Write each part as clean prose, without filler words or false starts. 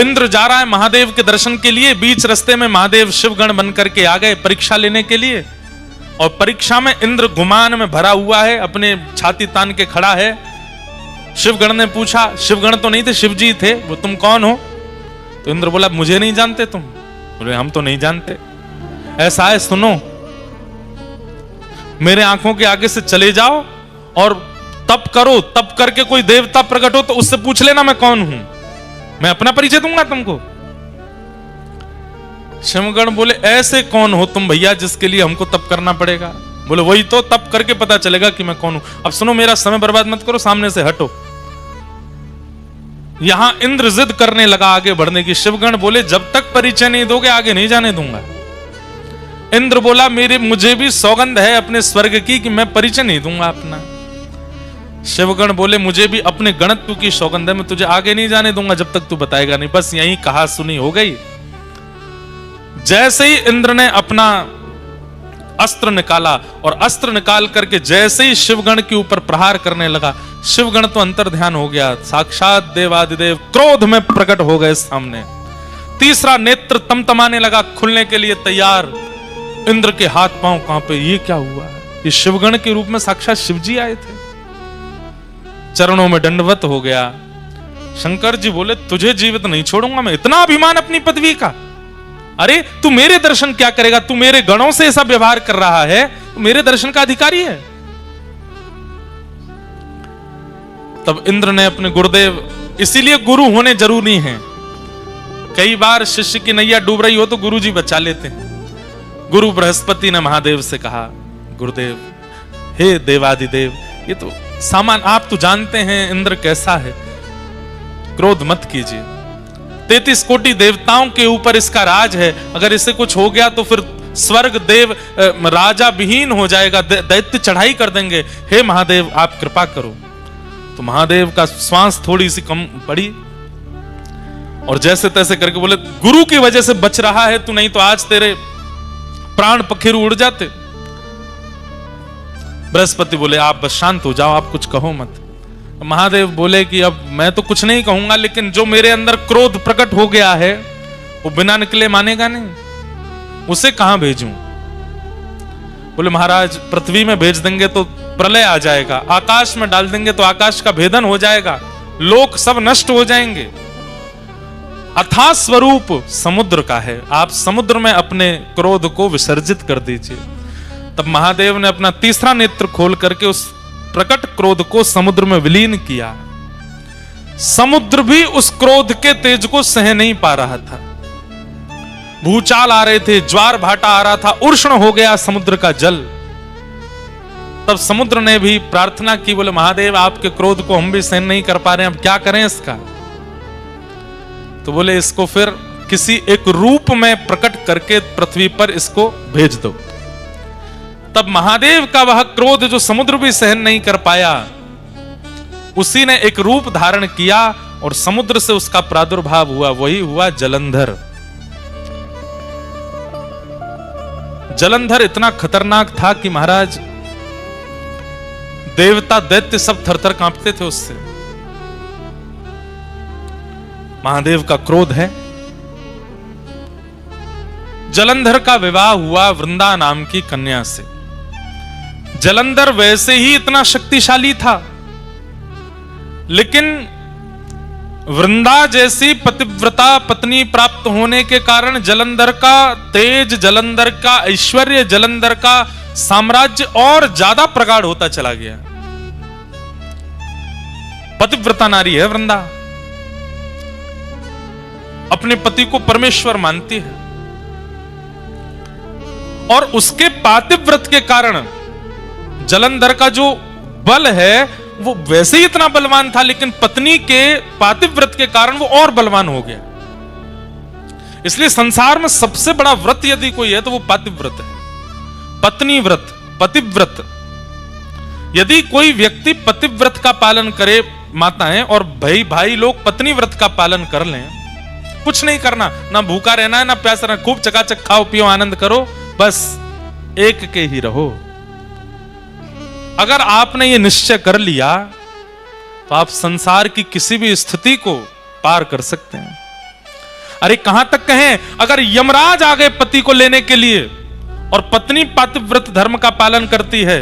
इंद्र जा रहा है महादेव के दर्शन के लिए, बीच रास्ते में महादेव शिवगण बन करके आ गए परीक्षा लेने के लिए। और परीक्षा में इंद्र गुमान में भरा हुआ है, अपने छाती तान के खड़ा है। शिवगण ने पूछा, शिवगण तो नहीं थे, शिवजी थे, वो तुम कौन हो? तो इंद्र बोला, मुझे नहीं जानते तुम? बोले, हम तो नहीं जानते। ऐसा है, सुनो, मेरे आंखों के आगे से चले जाओ और तप करो, तप करके कोई देवता प्रकट हो तो उससे पूछ लेना मैं कौन हूं, मैं अपना परिचय दूंगा तुमको। शिवगण बोले, ऐसे कौन हो तुम भैया जिसके लिए हमको तप करना पड़ेगा? बोले, वही तो, तप करके पता चलेगा कि मैं कौन हूं। अब सुनो, मेरा समय बर्बाद मत करो, सामने से हटो। यहां इंद्र जिद करने लगा आगे बढ़ने की। शिवगण बोले, जब तक परिचय नहीं दोगे आगे नहीं जाने दूंगा। इंद्र बोला, मुझे भी सौगंध है अपने स्वर्ग की कि मैं परिचय नहीं दूंगा अपना। शिवगण बोले, मुझे भी अपने गणत्व की सौगंध है, मैं तुझे आगे नहीं जाने दूंगा जब तक तू बताएगा नहीं। बस यही कहा सुनी हो गई। जैसे ही इंद्र ने अपना अस्त्र निकाला और अस्त्र निकाल करके जैसे ही शिवगण के ऊपर प्रहार करने लगा, शिवगण तो अंतर्ध्यान हो गया, साक्षात देवादिदेव क्रोध में प्रकट हो गए सामने। तीसरा नेत्र तमतमाने लगा, खुलने के लिए तैयार। इंद्र के हाथ पांव कांपे, ये क्या हुआ? ये शिवगण के रूप में साक्षात शिवजी आए थे। चरणों में दंडवत हो गया। शंकर जी बोले, तुझे जीवित नहीं छोड़ूंगा मैं, इतना अभिमान अपनी पदवी का? अरे तू मेरे दर्शन क्या करेगा? तू मेरे गणों से ऐसा व्यवहार कर रहा है, तू मेरे दर्शन का अधिकारी है। तब इंद्र ने अपने गुरुदेव, इसीलिए गुरु होने जरूरी हैं। कई बार शिष्य की नैया डूब रही हो तो गुरु जी बचा लेते हैं। गुरु बृहस्पति ने महादेव से कहा, गुरुदेव, हे देवादिदेव, ये तो सामान, आप तो जानते हैं इंद्र कैसा है, क्रोध मत कीजिए। 33 कोटि देवताओं के ऊपर इसका राज है, अगर इससे कुछ हो गया तो फिर स्वर्ग देव राजा विहीन हो जाएगा, दैत्य चढ़ाई कर देंगे। हे महादेव, आप कृपा करो। तो महादेव का श्वास थोड़ी सी कम पड़ी और जैसे तैसे करके बोले, गुरु की वजह से बच रहा है तू, नहीं तो आज तेरे प्राण पखेरु उड़ जाते। बृहस्पति बोले, आप बस शांत हो जाओ, आप कुछ कहो मत। महादेव बोले कि अब मैं तो कुछ नहीं कहूंगा, लेकिन जो मेरे अंदर क्रोध प्रकट हो गया है वो बिना निकले मानेगा नहीं, उसे कहां भेजूं? बोले, महाराज, पृथ्वी में भेज देंगे तो प्रलय आ जाएगा, आकाश में डाल देंगे तो आकाश का भेदन हो जाएगा, लोक सब नष्ट हो जाएंगे। अथाह स्वरूप समुद्र का है, आप समुद्र में अपने क्रोध को विसर्जित कर दीजिए। तब महादेव ने अपना तीसरा नेत्र खोल करके उस प्रकट क्रोध को समुद्र में विलीन किया। समुद्र भी उस क्रोध के तेज को सह नहीं पा रहा था। भूचाल आ रहे थे, ज्वार भाटा आ रहा था, उष्ण हो गया समुद्र का जल। तब समुद्र ने भी प्रार्थना की, बोले, महादेव, आपके क्रोध को हम भी सहन नहीं कर पा रहे हैं, अब क्या करें इसका? तो बोले, इसको फिर किसी एक रूप में प्रकट करके पृथ्वी पर इसको भेज दो। तब महादेव का वह क्रोध जो समुद्र भी सहन नहीं कर पाया, उसी ने एक रूप धारण किया और समुद्र से उसका प्रादुर्भाव हुआ, वही हुआ जलंधर। जलंधर इतना खतरनाक था कि महाराज, देवता दैत्य सब थरथर कांपते थे उससे। महादेव का क्रोध है। जलंधर का विवाह हुआ वृंदा नाम की कन्या से। जलंधर वैसे ही इतना शक्तिशाली था, लेकिन वृंदा जैसी पतिव्रता पत्नी प्राप्त होने के कारण जलंधर का तेज, जलंधर का ऐश्वर्य, जलंधर का साम्राज्य और ज्यादा प्रगाढ़ होता चला गया। पतिव्रता नारी है वृंदा, अपने पति को परमेश्वर मानती है और उसके पातिव्रत के कारण जलंधर का जो बल है वो वैसे ही इतना बलवान था, लेकिन पत्नी के पातिव्रत के कारण वो और बलवान हो गया। इसलिए संसार में सबसे बड़ा व्रत यदि कोई है तो वो पातिव्रत है, पत्नी व्रत, पतिव्रत। यदि कोई व्यक्ति पतिव्रत का पालन करे, माताएं और भाई लोग पत्नी व्रत का पालन कर लें, कुछ नहीं करना, ना भूखा रहना है ना प्यासा रहना, खूब चकाचक खाओ पियो आनंद करो, बस एक के ही रहो। अगर आपने ये निश्चय कर लिया तो आप संसार की किसी भी स्थिति को पार कर सकते हैं। अरे कहां तक कहें, अगर यमराज आ गए पति को लेने के लिए और पत्नी पातिव्रत धर्म का पालन करती है,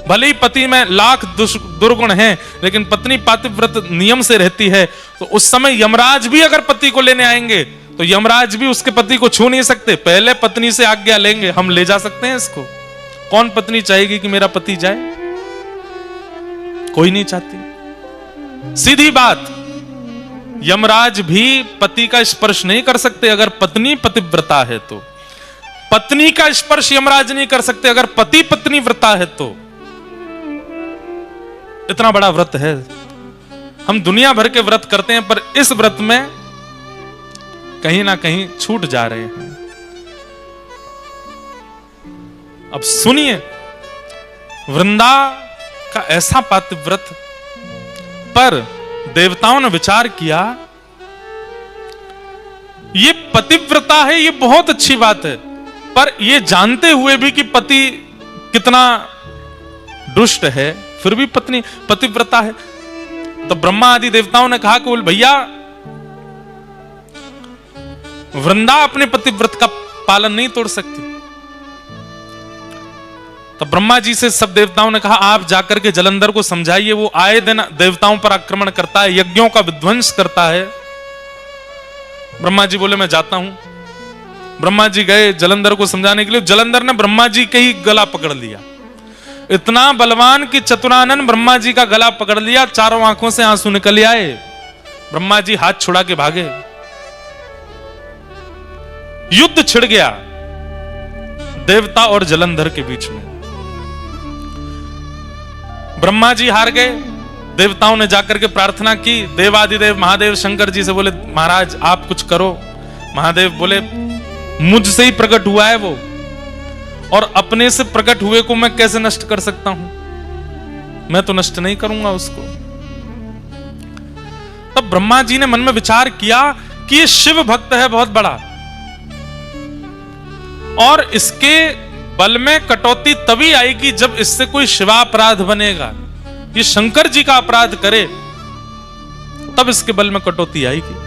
भले ही पति में लाख दुर्गुण हैं, लेकिन पत्नी पातिव्रत नियम से रहती है, तो उस समय यमराज भी अगर पति को लेने आएंगे तो यमराज भी उसके पति को छू नहीं सकते, पहले पत्नी से आज्ञा लेंगे। हम ले जा सकते हैं इसको? कौन पत्नी चाहेगी कि मेरा पति जाए? कोई नहीं चाहती। सीधी बात, यमराज भी पति का स्पर्श नहीं कर सकते अगर पत्नी पतिव्रता है तो। पत्नी का स्पर्श यमराज नहीं कर सकते अगर पति पत्नी व्रता है तो। इतना बड़ा व्रत है। हम दुनिया भर के व्रत करते हैं, पर इस व्रत में कहीं ना कहीं छूट जा रहे हैं। अब सुनिए, वृंदा का ऐसा पातिव्रत, पर देवताओं ने विचार किया ये पतिव्रता है, ये बहुत अच्छी बात है, पर ये जानते हुए भी कि पति कितना दुष्ट है, फिर भी पत्नी पतिव्रता है। तो ब्रह्मा आदि देवताओं ने कहा कि बोल भैया, वृंदा अपने पतिव्रत का पालन नहीं तोड़ सकती। तो ब्रह्मा जी से सब देवताओं ने कहा आप जाकर के जलंधर को समझाइए, वो आए दिन देवताओं पर आक्रमण करता है, यज्ञों का विध्वंस करता है। ब्रह्मा जी बोले मैं जाता हूं। ब्रह्मा जी गए जलंधर को समझाने के लिए। जलंधर ने ब्रह्मा जी के ही गला पकड़ लिया, इतना बलवान कि चतुरानन ब्रह्मा जी का गला पकड़ लिया, चारों आंखों से आंसू निकल आए। ब्रह्मा जी हाथ छुड़ा के भागे, युद्ध छिड़ गया देवता और जलंधर के बीच में। ब्रह्मा जी हार गए। देवताओं ने जाकर के प्रार्थना की, देवादिदेव महादेव शंकर जी से बोले महाराज आप कुछ करो। महादेव बोले मुझसे ही प्रकट हुआ है वो, और अपने से प्रकट हुए को मैं कैसे नष्ट कर सकता हूं? मैं तो नष्ट नहीं करूंगा उसको। तब ब्रह्मा जी ने मन में विचार किया कि ये शिव भक्त है बहुत बड़ा, और इसके बल में कटौती तभी आएगी जब इससे कोई शिवापराध बनेगा। ये शंकर जी का अपराध करे तब इसके बल में कटौती आएगी।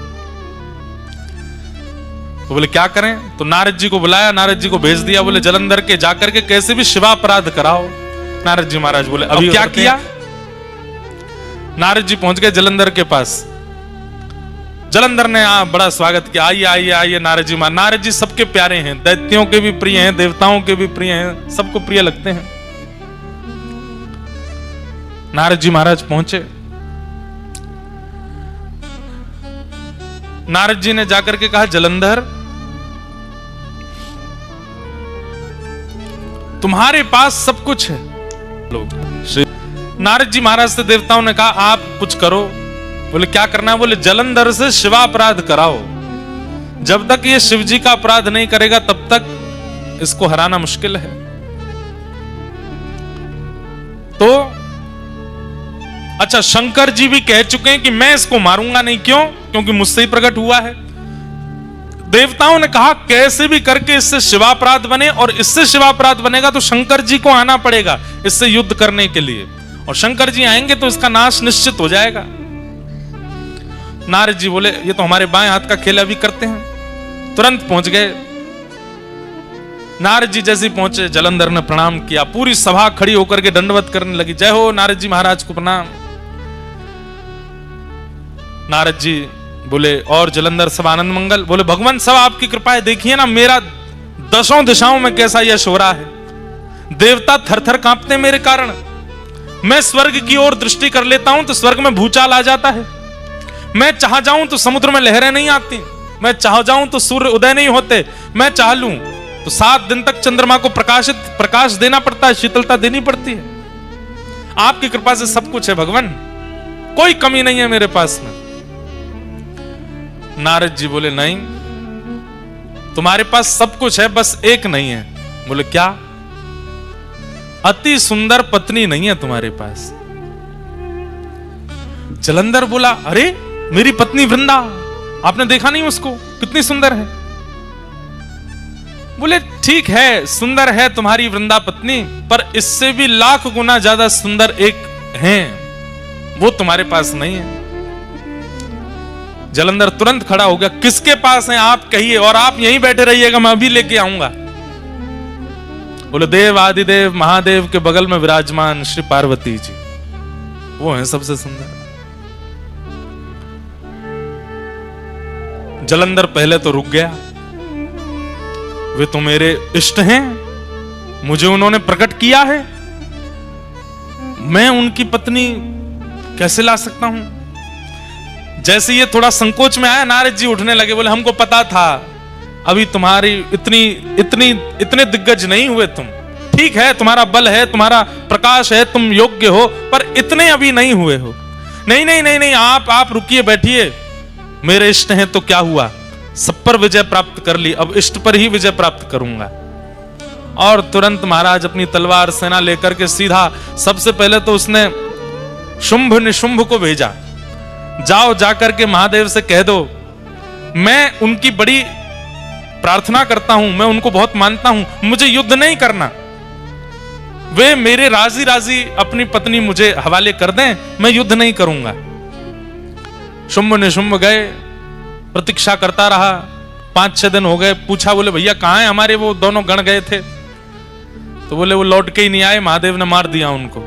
तो बोले क्या करें? तो नारद जी को बुलाया, नारद जी को भेज दिया, बोले जलंधर के जाकर के कैसे भी शिवापराध कराओ। नारद जी महाराज बोले अभी क्या किया? नारद जी पहुंच गए जलंधर के पास। जलंधर ने बड़ा स्वागत किया, आइए आइए आइए नारद जी। नारद जी सबके प्यारे हैं, दैत्यों के भी प्रिय हैं, देवताओं के भी प्रिय हैं, सबको प्रिय लगते हैं। नारद जी महाराज पहुंचे। नारद जी ने जाकर के कहा जलंधर तुम्हारे पास सब कुछ है। लोग नारद जी महाराज से देवताओं ने कहा आप कुछ करो। बोले क्या करना है? बोले जलंधर से शिवापराध कराओ। जब तक ये शिव जी का अपराध नहीं करेगा तब तक इसको हराना मुश्किल है। तो अच्छा, शंकर जी भी कह चुके हैं कि मैं इसको मारूंगा नहीं। क्यों? क्योंकि मुझसे ही प्रकट हुआ है। देवताओं ने कहा कैसे भी करके इससे शिवापराध बने, और इससे शिवापराध बनेगा तो शंकर जी को आना पड़ेगा इससे युद्ध करने के लिए, और शंकर जी आएंगे तो इसका नाश निश्चित हो जाएगा। नारद जी बोले ये तो हमारे बाएं हाथ का खेल, अभी करते हैं। तुरंत पहुंच गए। नारद जी जैसे पहुंचे जलंधर ने प्रणाम किया, पूरी सभा खड़ी होकर के दंडवत करने लगी, जय हो नारद जी महाराज को प्रणाम। नारद जी बोले और जलंधर सब आनंद मंगल। बोले भगवान सब आपकी कृपा है, देखिए ना मेरा दशों दिशाओं में कैसा यश हो रहा है। देवता थर थर कांपते मेरे कारण। मैं स्वर्ग की ओर दृष्टि कर लेता हूं तो स्वर्ग में भूचाल आ जाता है। मैं चाह जाऊं तो समुद्र में लहरें नहीं आती। मैं चाह जाऊं तो सूर्य उदय नहीं होते। मैं चाह लूं तो 7 दिन तक चंद्रमा को प्रकाश देना पड़ता है, शीतलता देनी पड़ती है। आपकी कृपा से सब कुछ है भगवान, कोई कमी नहीं है मेरे पास में। नारद जी बोले नहीं, तुम्हारे पास सब कुछ है, बस एक नहीं है। बोले क्या? अति सुंदर पत्नी नहीं है तुम्हारे पास। जलंधर बोला अरे मेरी पत्नी वृंदा, आपने देखा नहीं उसको कितनी सुंदर है? बोले ठीक है, सुंदर है तुम्हारी वृंदा पत्नी, पर इससे भी लाख गुना ज्यादा सुंदर एक है, वो तुम्हारे पास नहीं है। जलंधर तुरंत खड़ा हो गया, किसके पास है आप कहिए, और आप यहीं बैठे रहिएगा, मैं अभी लेके आऊंगा। बोले देव आदिदेव महादेव के बगल में विराजमान श्री पार्वती जी, वो हैं सबसे सुंदर। जलंधर पहले तो रुक गया, वे तो मेरे इष्ट हैं, मुझे उन्होंने प्रकट किया है, मैं उनकी पत्नी कैसे ला सकता हूं। जैसे ये थोड़ा संकोच में आया, नारद जी उठने लगे, बोले हमको पता था अभी तुम्हारी इतने दिग्गज नहीं हुए तुम, ठीक है तुम्हारा बल है, तुम्हारा प्रकाश है, तुम योग्य हो, पर इतने अभी नहीं हुए हो। नहीं नहीं नहीं नहीं, आप रुकिए, बैठिए, मेरे इष्ट हैं तो क्या हुआ, सब पर विजय प्राप्त कर ली, अब इष्ट पर ही विजय प्राप्त करूंगा। और तुरंत महाराज अपनी तलवार सेना लेकर के सीधा, सबसे पहले तो उसने शुंभ निशुंभ को भेजा, जाओ जाकर के महादेव से कह दो मैं उनकी बड़ी प्रार्थना करता हूं, मैं उनको बहुत मानता हूं, मुझे युद्ध नहीं करना, वे मेरे राजी राजी अपनी पत्नी मुझे हवाले कर दें, मैं युद्ध नहीं करूंगा। शुंभ निशुंभ गए, प्रतीक्षा करता रहा, 5-6 दिन हो गए, पूछा, बोले भैया कहां है हमारे वो दोनों गण गए थे, तो बोले वो लौट के ही नहीं आए, महादेव ने मार दिया उनको।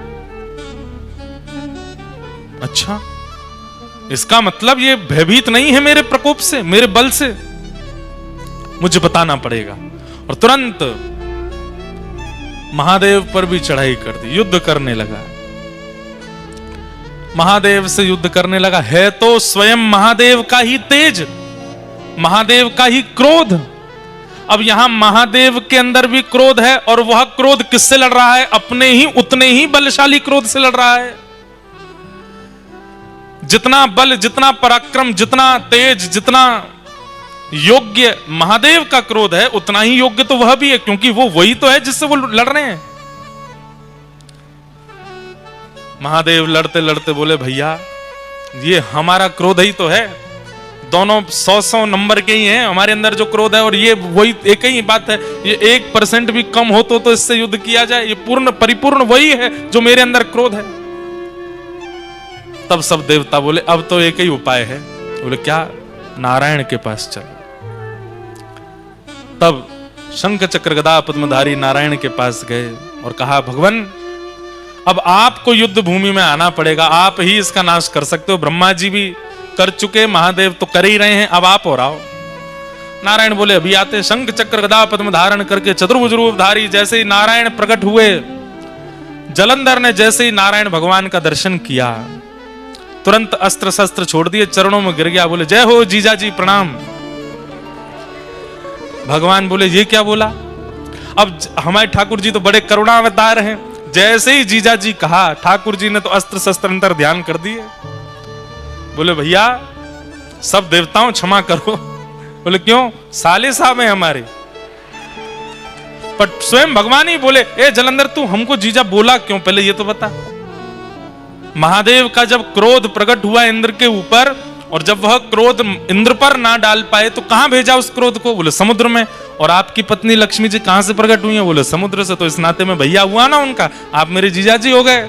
अच्छा, इसका मतलब ये भयभीत नहीं है मेरे प्रकोप से, मेरे बल से, मुझे बताना पड़ेगा। और तुरंत महादेव पर भी चढ़ाई कर दी, युद्ध करने लगा, महादेव से युद्ध करने लगा। है तो स्वयं महादेव का ही तेज, महादेव का ही क्रोध। अब यहां महादेव के अंदर भी क्रोध है, और वह क्रोध किससे लड़ रहा है, अपने ही उतने ही बलशाली क्रोध से लड़ रहा है। जितना बल, जितना पराक्रम, जितना तेज, जितना योग्य महादेव का क्रोध है, उतना ही योग्य तो वह भी है, क्योंकि वो वही तो है जिससे वो लड़ रहे हैं। महादेव लड़ते लड़ते बोले भैया ये हमारा क्रोध ही तो है, दोनों 100 नंबर के ही हैं, हमारे अंदर जो क्रोध है और ये वही एक ही बात है, ये 1% भी कम हो तो इससे युद्ध किया जाए, ये पूर्ण परिपूर्ण वही है जो मेरे अंदर क्रोध है। तब सब देवता बोले अब तो एक ही उपाय है। बोले क्या? नारायण के पास चलो। तब शंख चक्र गदा पद्मधारी नारायण के पास गए और कहा भगवान अब आपको युद्ध भूमि में आना पड़ेगा, आप ही इसका नाश कर सकते हो, ब्रह्मा जी भी कर चुके, महादेव तो कर ही रहे हैं, अब आप और आओ। नारायण बोले अभी आते। शंख चक्र गदा पद्म धारण करके चतुर्भुज रूपधारी जैसे ही नारायण प्रकट हुए, जलंधर ने जैसे ही नारायण भगवान का दर्शन किया तुरंत अस्त्र शस्त्र छोड़ दिए, चरणों में गिर गया, बोले जय हो जीजा जी प्रणाम। भगवान बोले ये क्या बोला? अब हमारे ठाकुर जी तो बड़े करुणावतार हैं, जैसे ही जीजा जी कहा ठाकुर जी ने तो अस्त्र शस्त्र अंतर ध्यान कर दिए। बोले भैया सब देवताओं क्षमा करो। बोले क्यों? साले साहब हैं हमारे। पर स्वयं भगवान ही बोले ए जलंधर तू हमको जीजा बोला क्यों, पहले ये तो बता। महादेव का जब क्रोध प्रकट हुआ इंद्र के ऊपर, और जब वह क्रोध इंद्र पर ना डाल पाए तो कहां भेजा उस क्रोध को? बोले समुद्र में। और आपकी पत्नी लक्ष्मी जी कहां से प्रकट हुई है? बोले समुद्र से। तो इस नाते में भैया हुआ ना उनका, आप मेरे जीजा जी हो गए।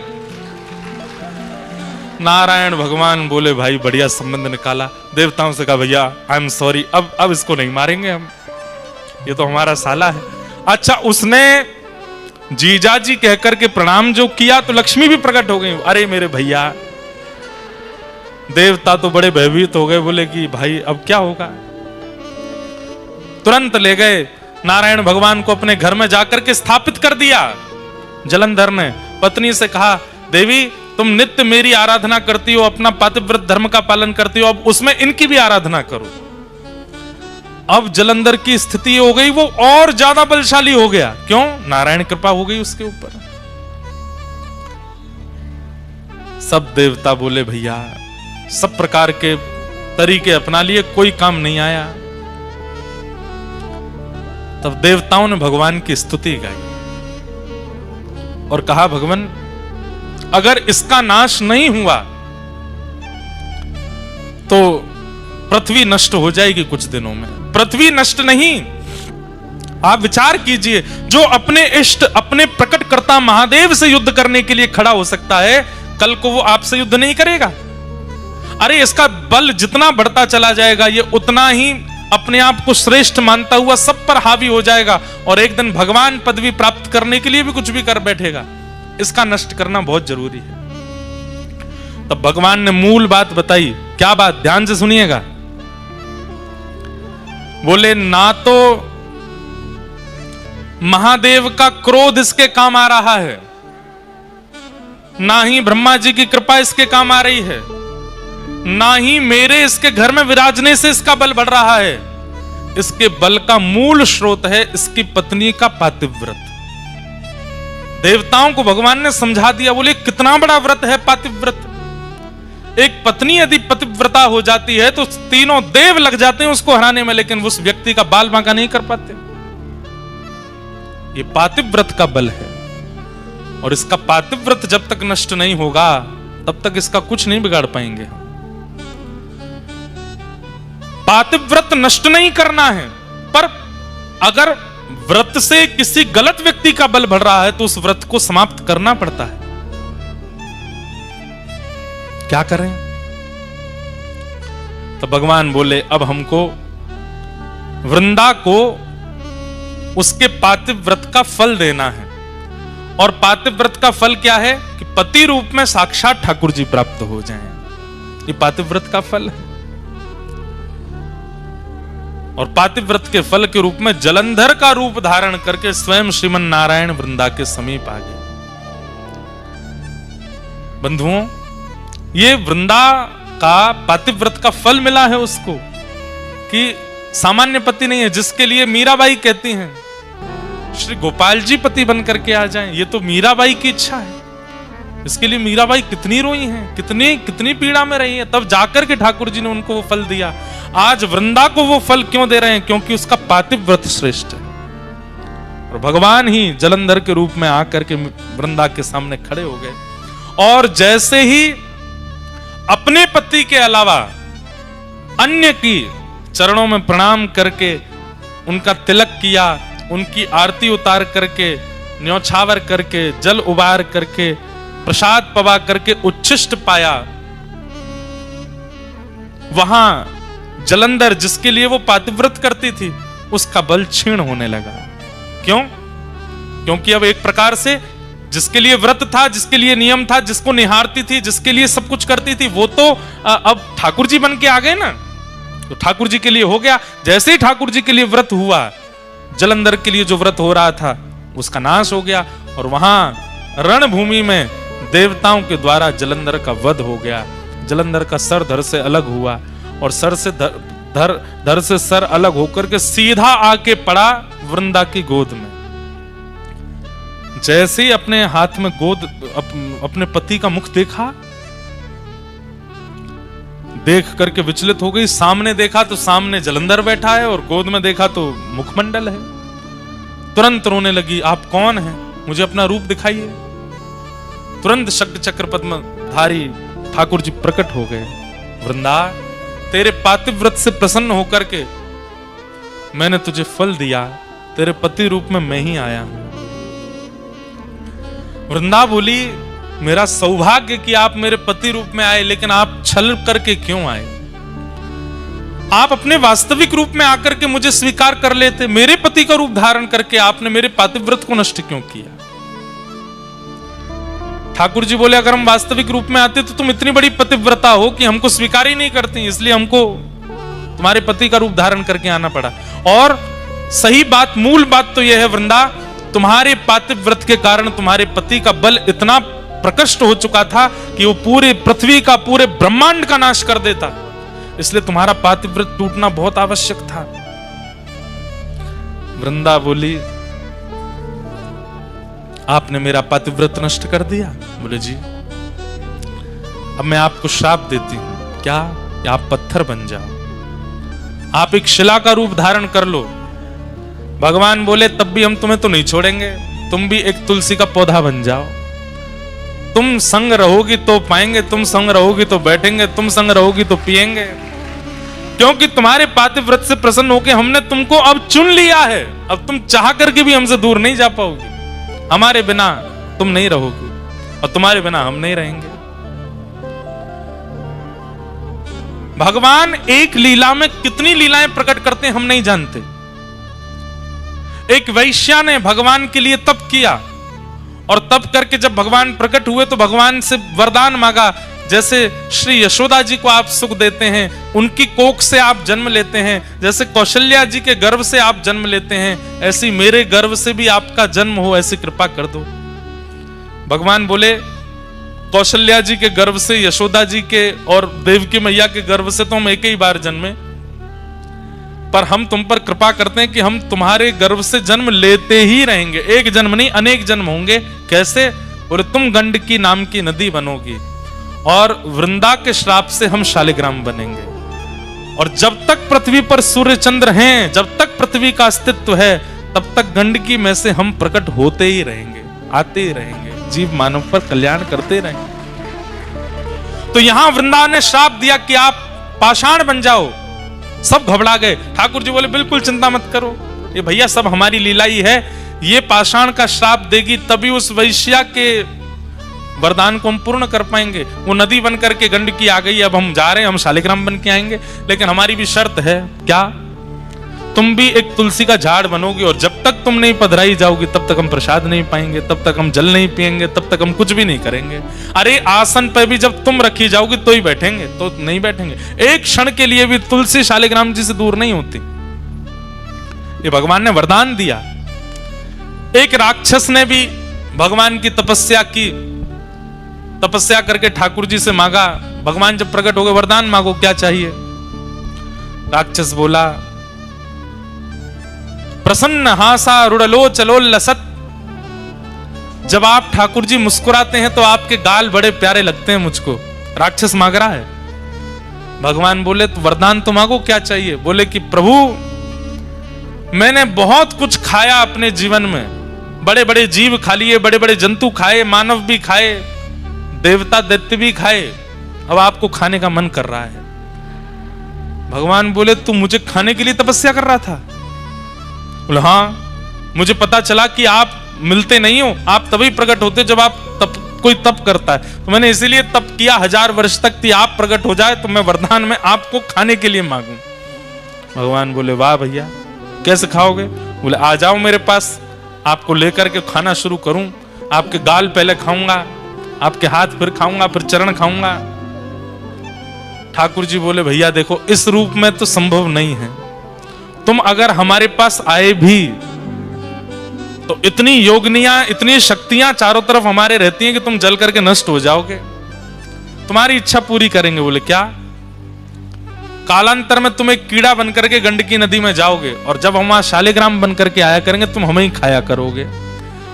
नारायण भगवान बोले भाई बढ़िया संबंध निकाला। देवताओं से कहा भैया आई एम सॉरी, अब इसको नहीं मारेंगे हम, ये तो हमारा साला है। अच्छा उसने जीजा जी कहकर के प्रणाम जो किया तो लक्ष्मी भी प्रकट हो गई। अरे मेरे भैया, देवता तो बड़े भयभीत हो गए, बोले कि भाई अब क्या होगा। तुरंत ले गए नारायण भगवान को अपने घर में जाकर के स्थापित कर दिया। जलंधर ने पत्नी से कहा देवी तुम नित्य मेरी आराधना करती हो, अपना पातिव्रत धर्म का पालन करती हो, अब उसमें इनकी भी आराधना करो। अब जलंधर की स्थिति हो गई वो और ज्यादा बलशाली हो गया। क्यों? नारायण कृपा हो गई उसके ऊपर। सब देवता बोले भैया सब प्रकार के तरीके अपना लिए, कोई काम नहीं आया। तब देवताओं ने भगवान की स्तुति गाई और कहा भगवान अगर इसका नाश नहीं हुआ तो पृथ्वी नष्ट हो जाएगी कुछ दिनों में। पृथ्वी नष्ट नहीं, आप विचार कीजिए, जो अपने इष्ट अपने प्रकटकर्ता महादेव से युद्ध करने के लिए खड़ा हो सकता है, कल को वो आपसे युद्ध नहीं करेगा। अरे इसका बल जितना बढ़ता चला जाएगा, ये उतना ही अपने आप को श्रेष्ठ मानता हुआ सब पर हावी हो जाएगा और एक दिन भगवान पदवी प्राप्त करने के लिए भी कुछ भी कर बैठेगा। इसका नष्ट करना बहुत जरूरी है। तब भगवान ने मूल बात बताई। क्या बात? ध्यान से सुनिएगा। बोले ना तो महादेव का क्रोध इसके काम आ रहा है, ना ही ब्रह्मा जी की कृपा इसके काम आ रही है, ना ही मेरे इसके घर में विराजने से इसका बल बढ़ रहा है। इसके बल का मूल स्रोत है इसकी पत्नी का पातिव्रत। देवताओं को भगवान ने समझा दिया। बोले कितना बड़ा व्रत है पातिव्रत। एक पत्नी यदि पतिव्रता हो जाती है तो तीनों देव लग जाते हैं उसको हराने में, लेकिन उस व्यक्ति का बाल बांका नहीं कर पाते। ये पातिव्रत का बल है और इसका पातिव्रत जब तक नष्ट नहीं होगा तब तक इसका कुछ नहीं बिगाड़ पाएंगे हम। पातिव्रत नष्ट नहीं करना है, पर अगर व्रत से किसी गलत व्यक्ति का बल बढ़ रहा है तो उस व्रत को समाप्त करना पड़ता है। क्या करें? तो भगवान बोले अब हमको वृंदा को उसके पातिव्रत का फल देना है। और पातिव्रत का फल क्या है कि पति रूप में साक्षात ठाकुर जी प्राप्त हो जाएं। ये पातिव्रत का फल है। और पातिव्रत के फल के रूप में जलंधर का रूप धारण करके स्वयं श्रीमन नारायण वृंदा के समीप आ गए। बंधुओं, ये वृंदा का पातिव्रत का फल मिला है उसको कि सामान्य पति नहीं है, जिसके लिए मीराबाई कहती हैं श्री गोपाल जी पति बन करके आ जाएं। ये तो मीराबाई की इच्छा है। इसके लिए मीराबाई कितनी रोई हैं, कितनी पीड़ा में रही है, तब जाकर के ठाकुर जी ने उनको वो फल दिया। आज वृंदा को वो फल क्यों दे रहे हैं? क्योंकि उसका पातिव्रत श्रेष्ठ है। और भगवान ही जलंधर के रूप में आकर के वृंदा के सामने खड़े हो गए और जैसे ही अपने पति के अलावा अन्य की चरणों में प्रणाम करके उनका तिलक किया, उनकी आरती उतार करके, न्योछावर करके, जल उबार करके, प्रसाद पवा करके उच्छिष्ट पाया, वहां जलंधर जिसके लिए वो पातिव्रत करती थी उसका बल क्षीण होने लगा। क्यों? क्योंकि अब एक प्रकार से जिसके लिए व्रत था, जिसके लिए नियम था, जिसको निहारती थी, जिसके लिए सब कुछ करती थी, वो तो अब ठाकुर जी बन के आ गए ना, तो ठाकुर जी के लिए हो गया। जैसे ही ठाकुर जी के लिए व्रत हुआ, जलंधर के लिए जो व्रत हो रहा था उसका नाश हो गया और वहां रणभूमि में देवताओं के द्वारा जलंधर का वध हो गया। जलंधर का सर धड़ से अलग हुआ और सर से धड़ से सर अलग होकर के सीधा आके पड़ा वृंदा की गोद में। जैसे ही अपने हाथ में गोद अपने पति का मुख देखा, देख करके विचलित हो गई। सामने देखा तो सामने जलंधर बैठा है और गोद में देखा तो मुखमंडल है। तुरंत रोने लगी, आप कौन हैं? मुझे अपना रूप दिखाइए। तुरंत शक्ति चक्र पद्मधारी ठाकुर जी प्रकट हो गए। वृंदा, तेरे पातिव्रत से प्रसन्न होकर के मैंने तुझे फल दिया, तेरे पति रूप में मैं ही आया हूं। वृंदा बोली, मेरा सौभाग्य कि आप मेरे पति रूप में आए, लेकिन आप छल करके क्यों आए? आप अपने वास्तविक रूप में आकर के मुझे स्वीकार कर लेते। मेरे पति का रूप धारण करके आपने मेरे पातिव्रत को नष्ट क्यों किया? ठाकुर जी बोले, अगर हम वास्तविक रूप में आते तो तुम इतनी बड़ी पतिव्रता हो कि हमको स्वीकार ही नहीं करती, इसलिए हमको तुम्हारे पति का रूप धारण करके आना पड़ा। और सही बात, मूल बात तो यह है वृंदा, तुम्हारे पातिव्रत के कारण तुम्हारे पति का बल इतना प्रकट हो चुका था कि वो पूरे पृथ्वी का, पूरे ब्रह्मांड का नाश कर देता, इसलिए तुम्हारा पातिव्रत टूटना बहुत आवश्यक था। वृंदा बोली, आपने मेरा पातिव्रत नष्ट कर दिया। बोले जी, अब मैं आपको श्राप देती हूं। क्या? आप पत्थर बन जाओ, आप एक शिला का रूप धारण कर लो। भगवान बोले, तब भी हम तुम्हें तो नहीं छोड़ेंगे, तुम भी एक तुलसी का पौधा बन जाओ। तुम संग रहोगी तो पाएंगे, तुम संग रहोगी तो बैठेंगे, तुम संग रहोगी तो पिएंगे, क्योंकि तुम्हारे पातिव्रत से प्रसन्न होकर हमने तुमको अब चुन लिया है। अब तुम चाह करके भी हमसे दूर नहीं जा पाओगी। हमारे बिना तुम नहीं रहोगी और तुम्हारे बिना हम नहीं रहेंगे। भगवान एक लीला में कितनी लीलाएं प्रकट करते हैं हम नहीं जानते। एक वैश्या ने भगवान के लिए तप किया और तप करके जब भगवान प्रकट हुए तो भगवान से वरदान मांगा, जैसे श्री यशोदा जी को आप सुख देते हैं, उनकी कोख से आप जन्म लेते हैं, जैसे कौशल्या जी के गर्भ से आप जन्म लेते हैं, ऐसी मेरे गर्भ से भी आपका जन्म हो, ऐसी कृपा कर दो। भगवान बोले कौशल्या जी के गर्भ से, यशोदा जी के और देवकी मैया के गर्भ से तो हम एक ही बार जन्मे, पर हम तुम पर कृपा करते हैं कि हम तुम्हारे गर्भ से जन्म लेते ही रहेंगे, एक जन्म नहीं अनेक जन्म होंगे। कैसे? बोले तुम गंडकी नाम की नदी बनोगी और वृंदा के श्राप से हम शालिग्राम बनेंगे, और जब तक पृथ्वी पर सूर्य चंद्र हैं, जब तक पृथ्वी का अस्तित्व है, तब तक गंडकी में से हम प्रकट होते ही रहेंगे, आते ही रहेंगे, जीव मानव पर कल्याण करते रहेंगे। तो यहां वृंदा ने श्राप दिया कि आप पाषाण बन जाओ। सब घबरा गए। ठाकुर जी बोले बिल्कुल चिंता मत करो, ये भैया सब हमारी लीला ही है, ये पाषाण का श्राप देगी तभी उस वैश्या के वरदान को हम पूर्ण कर पाएंगे। वो नदी बन करके गंडकी आ गई, अब हम जा रहे हैं, हम शालिग्राम बन के आएंगे, लेकिन हमारी भी शर्त है। क्या? तुम भी एक तुलसी का झाड़ बनोगी और जब तक तुम नहीं पधराई जाओगी तब तक हम प्रसाद नहीं पाएंगे, तब तक हम जल नहीं पिएंगे, तब तक हम कुछ भी नहीं करेंगे। अरे आसन पे भी जब तुम रखी जाओगी तो ही बैठेंगे, तो नहीं बैठेंगे। एक क्षण के लिए भी तुलसी शालिग्राम जी से दूर नहीं होती। ये भगवान ने वरदान दिया। एक राक्षस ने भी भगवान की तपस्या की, तपस्या करके ठाकुर जी से मांगा। भगवान जब प्रकट हो गए, वरदान मांगो, क्या चाहिए? राक्षस बोला प्रसन्न हासा रुड़लो चलो लसत। जब आप ठाकुर जी मुस्कुराते हैं तो आपके गाल बड़े प्यारे लगते हैं मुझको। राक्षस मांग रहा है। भगवान बोले तो वरदान तो मांगो, क्या चाहिए? बोले कि प्रभु मैंने बहुत कुछ खाया अपने जीवन में, बड़े बड़े जीव खा लिए, बड़े बड़े जंतु खाए, मानव भी खाए, देवता दैत्य भी खाए, अब आपको खाने का मन कर रहा है। भगवान बोले तू मुझे खाने के लिए तपस्या कर रहा था? बोले हाँ, मुझे पता चला कि आप मिलते नहीं हो, आप तभी प्रकट होते जब आप कोई तप करता है, तो मैंने इसीलिए तप किया 1000 वर्ष तक कि आप प्रकट हो जाए तो मैं वरदान में आपको खाने के लिए मांगू। भगवान बोले वाह भैया, कैसे खाओगे? बोले आ जाओ मेरे पास, आपको लेकर के खाना शुरू करूं। आपके गाल पहले खाऊंगा, आपके हाथ फिर खाऊंगा, फिर चरण खाऊंगा। ठाकुर जी बोले भैया देखो, इस रूप में तो संभव नहीं है, तुम अगर हमारे पास आए भी तो इतनी योगनियां, इतनी शक्तियां चारों तरफ हमारे रहती हैं कि तुम जल करके नष्ट हो जाओगे। तुम्हारी इच्छा पूरी करेंगे। बोले क्या? कालांतर में तुम एक कीड़ा बन करके गंडकी नदी में जाओगे और जब हम वहां शालिग्राम बन करके आया करेंगे तुम हमें ही खाया करोगे,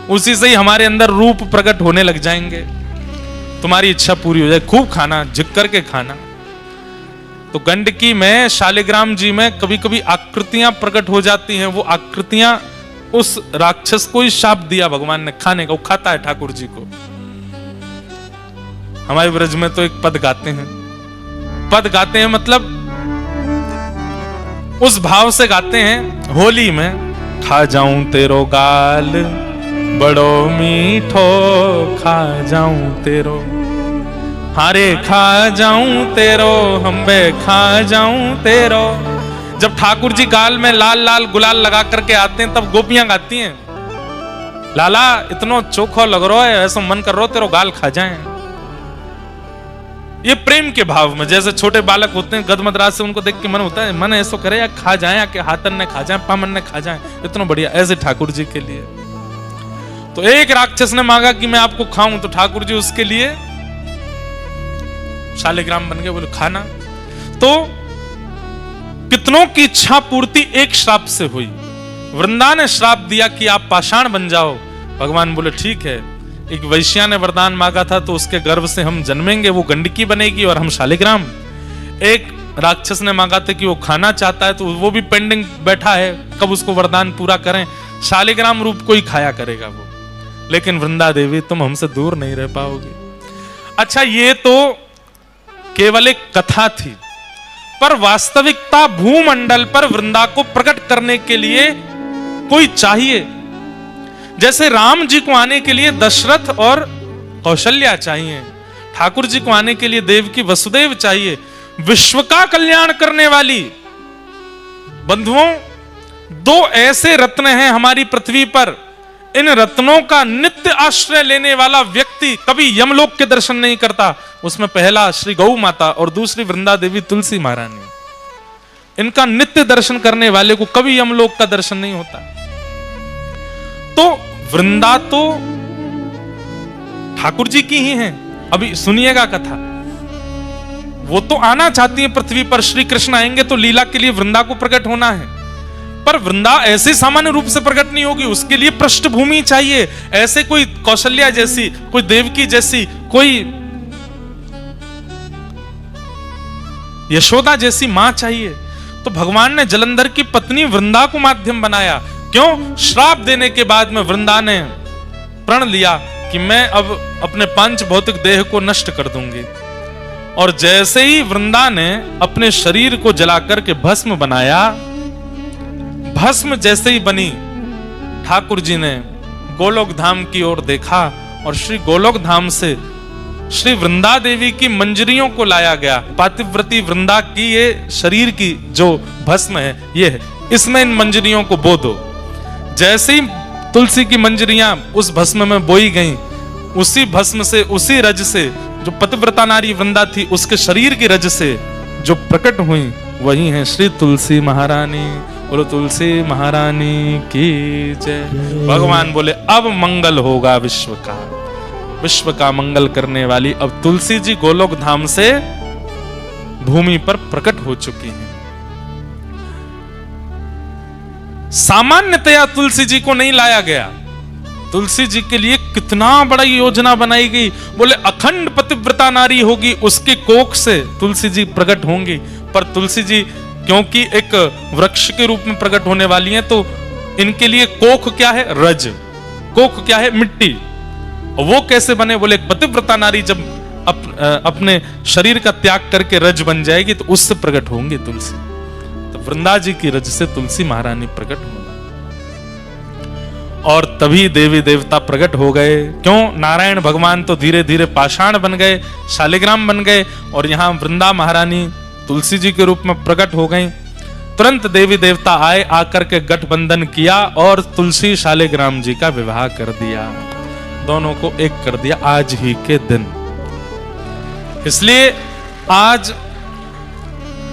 उसी से ही हमारे अंदर रूप प्रकट होने लग जाएंगे, तुम्हारी इच्छा पूरी हो जाए। खूब खाना, झिक करके खाना। तो गंडकी में, शालिग्राम जी में कभी कभी आकृतियां प्रकट हो जाती हैं। वो आकृतियां उस राक्षस को ही शाप दिया भगवान ने खाने का। वो खाता है ठाकुर जी को। हमारे ब्रज में तो एक पद गाते हैं, पद गाते हैं मतलब उस भाव से गाते हैं होली में, खा जाऊं तेरो गाल बड़ो मीठो, खा जाऊं तेरो, हारे खा जाऊं तेरो, हम्बे खा जाऊं तेरो। जब ठाकुर जी गाल में लाल लाल गुलाल लगा करके आते हैं तब गोपियां गाती हैं, लाला इतनो चोखो लग रहा है, ऐसा मन कर रहा हो तेरो गाल खा जाएं। ये प्रेम के भाव में, जैसे छोटे बालक होते हैं गदमदराज से, उनको देख के मन होता है, मन ऐसा करे या खा जाए, या कि हाथन ने खा जाए, पामन ने खा जाए, इतना बढ़िया। ऐसे ठाकुर जी के लिए तो एक राक्षस ने मांगा कि मैं आपको खाऊं, तो ठाकुर जी उसके लिए शालिग्राम बन गए। बोले खाना। तो कितनों की इच्छा पूर्ति एक श्राप से हुई। वृंदा ने श्राप दिया कि आप पाषाण बन जाओ। भगवान बोले ठीक है। एक वैश्या ने वरदान मांगा था तो उसके गर्भ से हम जन्मेंगे, वो गंडकी बनेगी और हम शालिग्राम। एक राक्षस ने मांगा था कि वो खाना चाहता है, तो वो भी पेंडिंग बैठा है, कब उसको वरदान पूरा करें। शालिग्राम रूप को ही खाया करेगा वो। लेकिन वृंदा देवी तुम हमसे दूर नहीं रह पाओगे। अच्छा, ये तो केवल एक कथा थी, पर वास्तविकता भूमंडल पर वृंदा को प्रकट करने के लिए कोई चाहिए। जैसे राम जी को आने के लिए दशरथ और कौशल्या चाहिए, ठाकुर जी को आने के लिए देवकी वसुदेव चाहिए, विश्व का कल्याण करने वाली। बंधुओं, दो ऐसे रत्न हैं हमारी पृथ्वी पर, इन रत्नों का नित्य आश्रय लेने वाला व्यक्ति कभी यमलोक के दर्शन नहीं करता। उसमें पहला श्री गौ माता और दूसरी वृंदा देवी तुलसी महारानी। इनका नित्य दर्शन करने वाले को कभी यमलोक का दर्शन नहीं होता। तो वृंदा तो ठाकुर जी की ही हैं। अभी सुनिएगा कथा। वो तो आना चाहती है पृथ्वी पर, श्री कृष्ण आएंगे तो लीला के लिए वृंदा को प्रकट होना है, पर वृंदा ऐसे सामान्य रूप से प्रकट नहीं होगी, उसके लिए पृष्ठभूमि चाहिए। ऐसे कोई कौशल्या जैसी, कोई देवकी जैसी, कोई यशोदा जैसी मां चाहिए। तो भगवान ने जलंधर की पत्नी वृंदा को माध्यम बनाया। क्यों? श्राप देने के बाद में वृंदा ने प्रण लिया कि मैं अब अपने पंच भौतिक देह को नष्ट कर दूंगी। और जैसे ही वृंदा ने अपने शरीर को जलाकर के भस्म बनाया, भस्म जैसे ही बनी, ठाकुर जी ने गोलोक धाम की ओर देखा और श्री गोलोक धाम से श्री वृंदा देवी की मंजरियों को लाया गया। पातिव्रती वृंदा की ये शरीर की जो भस्म है, ये है, इसमें इन मंजरियों को बो दो। जैसे ही तुलसी की मंजरियां उस भस्म में बोई गईं, उसी भस्म से, उसी रज से जो पतिव्रता नारी वृंदा थी, उसके शरीर की रज से जो प्रकट हुई, वही है श्री तुलसी महारानी। बोलो तुलसी महारानी की जय। भगवान बोले अब मंगल होगा विश्व का, विश्व का मंगल करने वाली अब तुलसी जी गोलोक धाम से भूमि पर प्रकट हो चुकी हैं। सामान्यतया तुलसी जी को नहीं लाया गया। तुलसी जी के लिए कितना बड़ा योजना बनाई गई। बोले अखंड पतिव्रता नारी होगी, उसके कोख से तुलसी जी प्रकट होंगी। पर तुलसी जी क्योंकि एक वृक्ष के रूप में प्रकट होने वाली हैं, तो इनके लिए कोख क्या है? रज। कोख क्या है? मिट्टी। वो कैसे बने? बोले पतिव्रता नारी जब अपने शरीर का त्याग करके रज बन जाएगी तो उससे प्रकट होंगे तुलसी। तो वृंदा जी की रज से तुलसी महारानी प्रकट हो, और तभी देवी देवता प्रकट हो गए। क्यों? नारायण भगवान तो धीरे धीरे पाषाण बन गए, शालिग्राम बन गए, और यहां वृंदा महारानी तुलसी जी के रूप में प्रकट हो गई। तुरंत देवी देवता आए, आकर के गठबंधन किया और तुलसी शालिग्राम जी का विवाह कर दिया। दोनों को एक कर दिया आज ही के दिन। इसलिए आज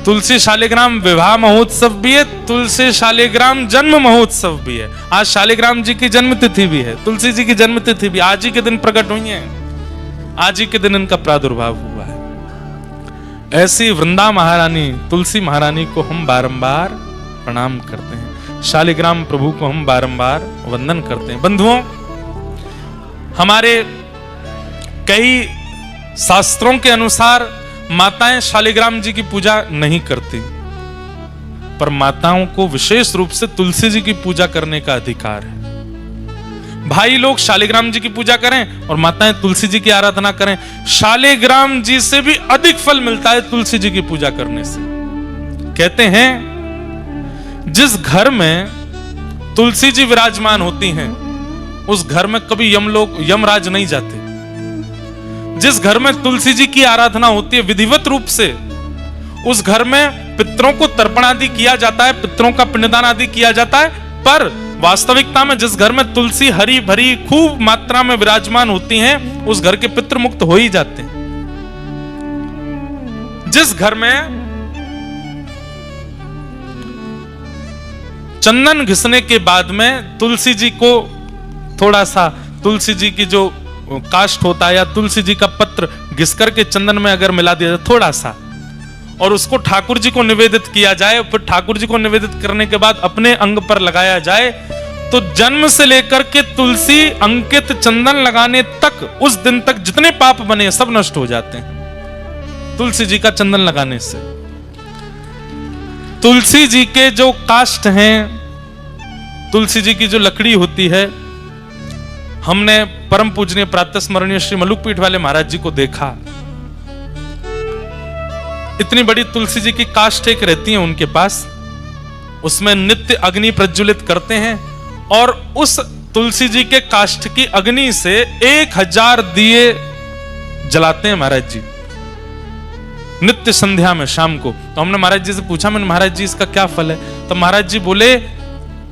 तुलसी शालिग्राम विवाह महोत्सव भी है, तुलसी शालिग्राम जन्म महोत्सव भी है। आज शालिग्राम जी की जन्म तिथि भी है, तुलसी जी की जन्म तिथि भी आज ही के दिन प्रकट हुई है, आज ही के दिन इनका प्रादुर्भाव हुआ है। ऐसी वृंदा महारानी, तुलसी महारानी को हम बारंबार प्रणाम करते हैं, शालिग्राम प्रभु को हम बारंबार वंदन करते हैं। बंधुओं, हमारे कई शास्त्रों के अनुसार माताएं शालिग्राम जी की पूजा नहीं करती, पर माताओं को विशेष रूप से तुलसी जी की पूजा करने का अधिकार है। भाई लोग शालिग्राम जी की पूजा करें और माताएं तुलसी जी की आराधना करें। शालिग्राम जी से भी अधिक फल मिलता है तुलसी जी की पूजा करने से। कहते हैं जिस घर में तुलसी जी विराजमान होती हैं, उस घर में कभी यमराज नहीं जाते। जिस घर में तुलसी जी की आराधना होती है विधिवत रूप से, उस घर में पितरों को तर्पण आदि किया जाता है, पितरों का पिंडदान आदि किया जाता है। पर वास्तविकता में जिस घर में तुलसी हरी भरी खूब मात्रा में विराजमान होती हैं, उस घर के पितृ मुक्त हो ही जाते हैं। जिस घर में चंदन घिसने के बाद में तुलसी जी को थोड़ा सा, तुलसी जी की जो काष्ठ होता है या तुलसी जी का पत्र घिस करके चंदन में अगर मिला दिया जाए थोड़ा सा, और उसको ठाकुर जी को निवेदित किया जाए, फिर ठाकुर जी को निवेदित करने के बाद अपने अंग पर लगाया जाए, तो जन्म से लेकर के तुलसी अंकित चंदन लगाने तक, उस दिन तक जितने पाप बने सब नष्ट हो जाते हैं तुलसी जी का चंदन लगाने से। तुलसी जी के जो काष्ठ हैं, तुलसी जी की जो लकड़ी होती है, हमने परम पूजनीय प्रातः स्मरणीय श्री मलुकपीठ वाले महाराज जी को देखा। इतनी बड़ी तुलसी जी की काष्ठ एक रहती है उनके पास, उसमें नित्य अग्नि प्रज्वलित करते हैं, और उस तुलसी जी के काष्ठ की अग्नि से 1000 दिए जलाते हैं महाराज जी। नित्य संध्या में शाम को। तो हमने महाराज जी से पूछा, मैंने महाराज जी इसका क्या फल है? तो महाराज जी बोले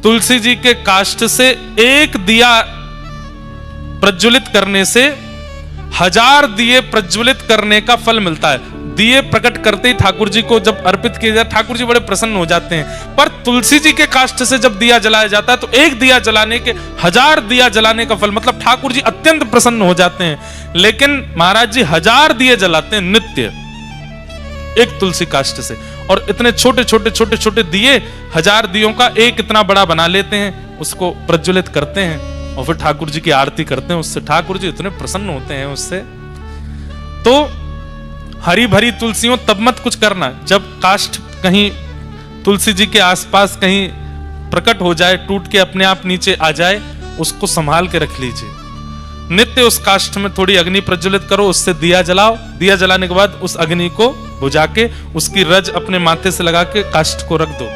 तुलसी जी के काष्ठ से एक दिया प्रज्वलित करने से 1000 दिए प्रज्वलित करने का फल मिलता है। दिए प्रकट करते ही ठाकुर जी को जब अर्पित किया जाए, ठाकुर जी बड़े प्रसन्न हो जाते हैं। पर तुलसी जी के काष्ठ से जब दिया जलाया जाता है तो एक दिया जलाने के 1000 दिया जलाने का फल, मतलब ठाकुर जी अत्यंत प्रसन्न हो जाते हैं। लेकिन महाराज जी 1000 दिए जलाते हैं नित्य एक तुलसी काष्ठ से, और इतने छोटे छोटे छोटे छोटे दिए 1000 दियों का एक इतना बड़ा बना लेते हैं, उसको प्रज्वलित करते हैं और फिर ठाकुर जी की आरती करते हैं। उससे ठाकुर जी इतने प्रसन्न होते हैं उससे। तो हरी भरी तुलसियों तब मत कुछ करना जब काष्ठ कहीं तुलसी जी के आसपास कहीं प्रकट हो जाए, टूट के अपने आप नीचे आ जाए, उसको संभाल के रख लीजिए। नित्य उस काष्ठ में थोड़ी अग्नि प्रज्वलित करो, उससे दिया जलाओ। दिया जलाने के बाद उस अग्नि को बुझा के उसकी रज अपने माथे से लगा के काष्ठ को रख दो।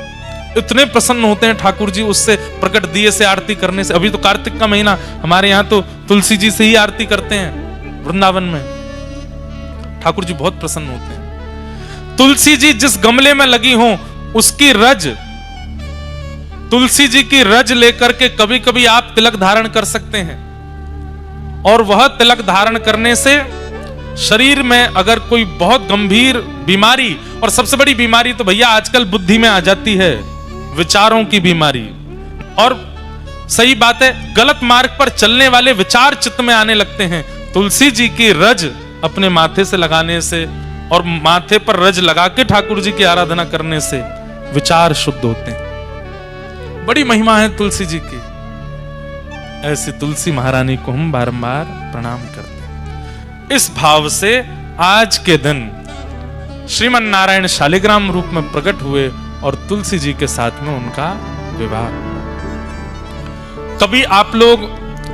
इतने प्रसन्न होते हैं ठाकुर जी उससे प्रकट दिए से आरती करने से। अभी तो कार्तिक का महीना, हमारे यहाँ तो तुलसी जी से ही आरती करते हैं वृंदावन में। ठाकुर जी बहुत प्रसन्न होते हैं। तुलसी जी जिस गमले में लगी हो उसकी रज, तुलसी जी की रज लेकर के कभी कभी आप तिलक धारण कर सकते हैं, और वह तिलक धारण करने से शरीर में अगर कोई बहुत गंभीर बीमारी, और सबसे बड़ी बीमारी तो भैया आजकल बुद्धि में आ जाती है, विचारों की बीमारी। और सही बात है, गलत मार्ग पर चलने वाले विचार चित्त में आने लगते हैं। तुलसी जी की रज अपने माथे से लगाने से और माथे पर रज लगा के ठाकुर जी की आराधना करने से विचार शुद्ध होते हैं। बड़ी महिमा है तुलसी जी की। ऐसी तुलसी महारानी को हम बारंबार प्रणाम करते हैं। इस भाव से आज के दिन श्रीमन नारायण शालिग्राम रूप में प्रकट हुए और तुलसी जी के साथ में उनका विवाह। कभी आप लोग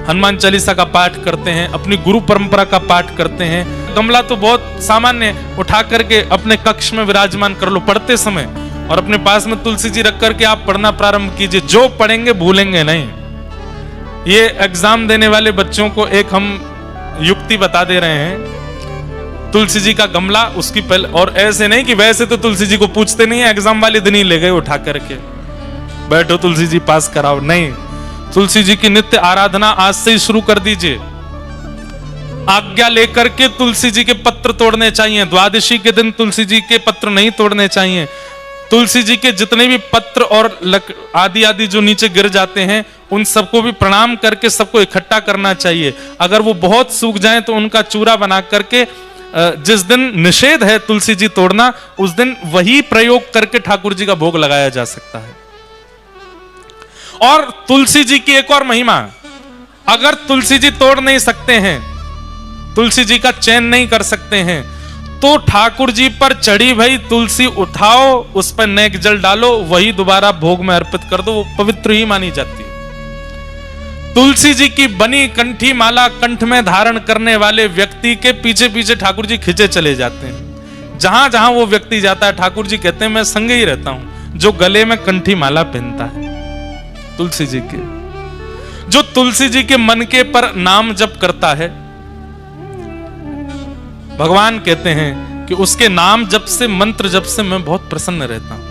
हनुमान चालीसा का पाठ करते हैं, अपनी गुरु परंपरा का पाठ करते हैं। गमला तो बहुत सामान्य, उठा करके अपने कक्ष में विराजमान कर लो पढ़ते समय, और अपने पास में तुलसी जी रख करके आप पढ़ना प्रारंभ कीजिए। जो पढ़ेंगे भूलेंगे नहीं। ये एग्जाम देने वाले बच्चों को एक हम युक्ति बता दे रहे हैं। तुलसी जी का गमला, उसकी पहले, और ऐसे नहीं कि वैसे तो तुलसी जी को पूछते नहीं है, एग्जाम वाले दिन ही ले गए उठा करके, बैठो तुलसी जी पास कराओ। नहीं, तुलसी जी की नित्य आराधना आज से ही शुरू कर दीजिए। आज्ञा लेकर के तुलसी जी के पत्र तोड़ने चाहिए। द्वादशी के दिन तुलसी जी के पत्र नहीं तोड़ने चाहिए। तुलसी जी के जितने भी पत्र और आदि आदि जो नीचे गिर जाते हैं, उन सबको भी प्रणाम करके सबको इकट्ठा करना चाहिए। अगर वो बहुत सूख जाएं तो उनका चूरा बना करके, जिस दिन निषेध है तुलसी जी तोड़ना, उस दिन वही प्रयोग करके ठाकुर जी का भोग लगाया जा सकता है। और तुलसी जी की एक और महिमा, अगर तुलसी जी तोड़ नहीं सकते हैं, तुलसी जी का चयन नहीं कर सकते हैं, तो ठाकुर जी पर चढ़ी भई तुलसी उठाओ, उस पर नेक जल डालो, वही दोबारा भोग में अर्पित कर दो, वो पवित्र ही मानी जाती है। तुलसी जी की बनी कंठी माला कंठ में धारण करने वाले व्यक्ति के पीछे पीछे ठाकुर जी खिंचे चले जाते हैं। जहां जहां वो व्यक्ति जाता है, ठाकुर जी कहते हैं मैं संगे ही रहता हूं। जो गले में कंठी माला पहनता है तुलसी जी के, जो तुलसी जी के मन के पर नाम जप करता है, भगवान कहते हैं कि उसके नाम जप से, मंत्र जप से मैं बहुत प्रसन्न रहता हूं।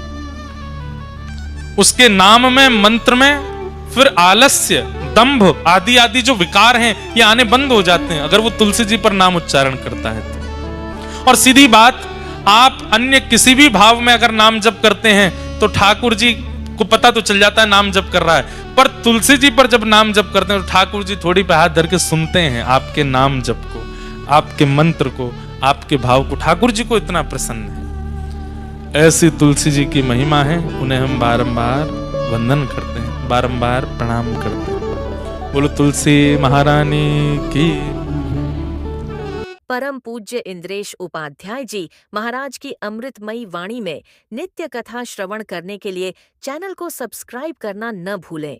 उसके नाम में, मंत्र में फिर आलस्य, दंभ आदि आदि जो विकार हैं, ये आने बंद हो जाते हैं अगर वो तुलसी जी पर नाम उच्चारण करता है तो। और सीधी बात, आप अन्य किसी भी भाव में अगर नाम जप करते हैं तो ठाकुर जी को पता तो चल जाता है नाम जप कर रहा है, पर तुलसी जी पर जब नाम जप करते हैं तो ठाकुर जी थोड़ी पे हाथ धर के सुनते हैं आपके नाम जप को, आपके मंत्र को, आपके भाव को। ठाकुर जी को इतना प्रसन्न है। ऐसी तुलसी जी की महिमा है, उन्हें हम बारंबार वंदन करते हैं, बारंबार प्रणाम करते हैं। बोलो तुलसी महारानी की। परम पूज्य इंद्रेश उपाध्याय जी महाराज की अमृतमयी वाणी में नित्य कथा श्रवण करने के लिए चैनल को सब्सक्राइब करना न भूलें।